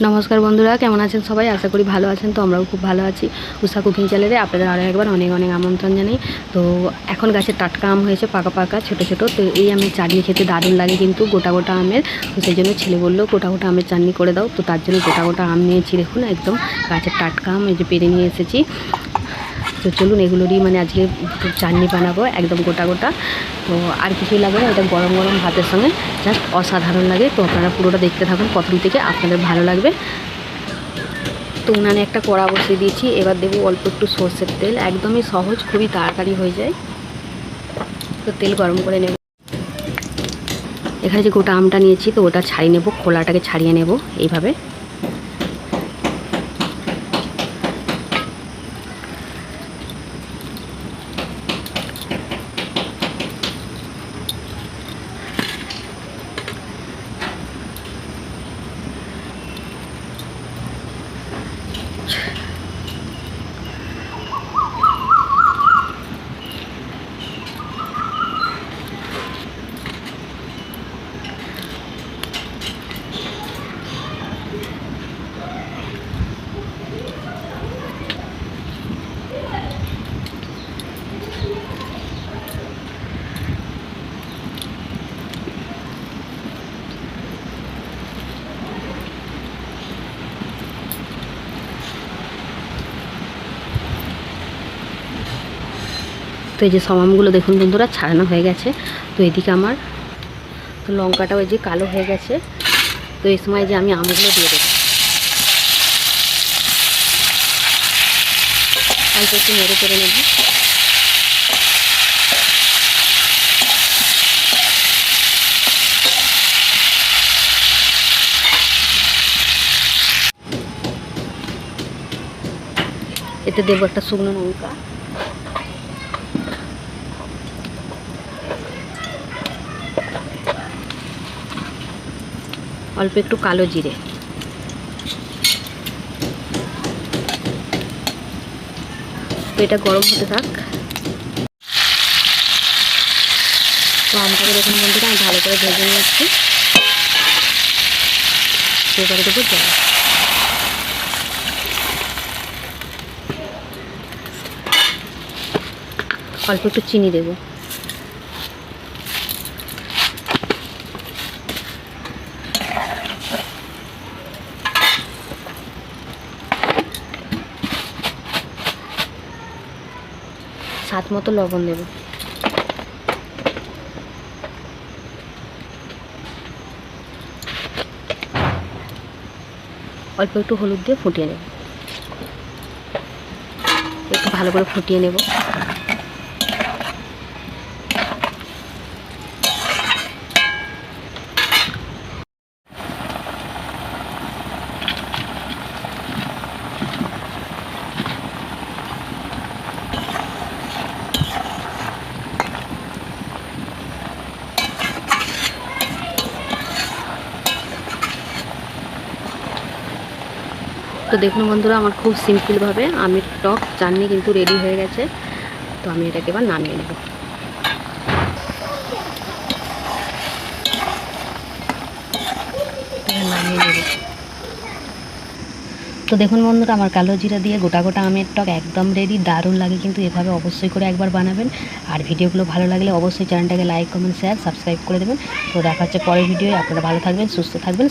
নমস্কার বন্ধুরা, কেমন আছেন সবাই? আশা করি ভালো আছেন। তো আমরাও খুব ভালো আছি। উষা কুকিং চ্যানেলে আপনাদের আরও একবার অনেক অনেক আমন্ত্রণ জানাই। তো এখন গাছে টাটকা আম হয়েছে, পাকা পাকা ছোটো ছোটো। তো এই আমের চাটনি খেতে দারুণ লাগে কিন্তু, গোটা গোটা আমের। তো সেই জন্য ছেলে বললো গোটা গোটা আমের চাটনি করে দাও। তো তার জন্য গোটা গোটা আম নিয়েছি, দেখুন একদম গাছের টাটকা আম, এই যে পেরে নিয়ে এসেছি। তো চলুন এগুলোরই আজকে চাটনি বানাবো একদম গোটা গোটা। তো আর কিছুই লাগে না, এটা গরম গরম ভাতের সঙ্গে জাস্ট অসাধারণ লাগে। তো আপনারা পুরোটা দেখতে থাকুন প্রথম থেকে, আপনাদের ভালো লাগবে। তো উনানে একটা কড়া বসিয়ে দিয়েছি, এবার দেবো অল্প একটু সর্ষের তেল। একদমই সহজ, খুবই তাড়াতাড়ি হয়ে যায়। তো তেল গরম করে নেব। এখানে যে গোটা আমটা নিয়েছি, তো ওটা ছাড়িয়ে নেব, খোলাটাকে ছাড়িয়ে নেব এইভাবে। তো এই যে সব আমগুলো দেখুন বন্ধুরা ছাড়ানো হয়ে গেছে। তো এদিকে আমার তো লঙ্কাটাও এই যে কালো হয়ে গেছে। তো এই সময় যে আমি আমগুলো দিয়ে দেবো, অল্প একটু নেড়ে করে নেব। এতে দেবো একটা শুকনো লঙ্কা, অল্প একটু কালো জিরে। তো এটা গরম হতে থাক। তো আমটাকে দেখুন বন্ধুরা আমি ভালো করে ভেজে নিয়েছি। এবারে দেবো জল। অল্প একটু চিনি দেবো। স্বাদ মতো লবণ দেবো। অল্প একটু হলুদ দিয়ে ফুটিয়ে নেব, একটু ভালো করে ফুটিয়ে নেব। তো দেখুন বন্ধুরা আমার খুব সিম্পলভাবে আমের টক চাটনি কিন্তু রেডি হয়ে গেছে। তো আমি এটাকে এবার নামিয়ে নেব। তো দেখুন বন্ধুরা আমার কালো জিরা দিয়ে গোটা গোটা আমের টক একদম রেডি, দারুণ লাগে কিন্তু। এভাবে অবশ্যই করে একবার বানাবেন। আর ভিডিওগুলো ভালো লাগলে অবশ্যই চ্যানেলটাকে লাইক কমেন্ট শেয়ার সাবস্ক্রাইব করে দেবেন। তো দেখা হচ্ছে পরের ভিডিও। আপনারা ভালো থাকবেন, সুস্থ থাকবেন।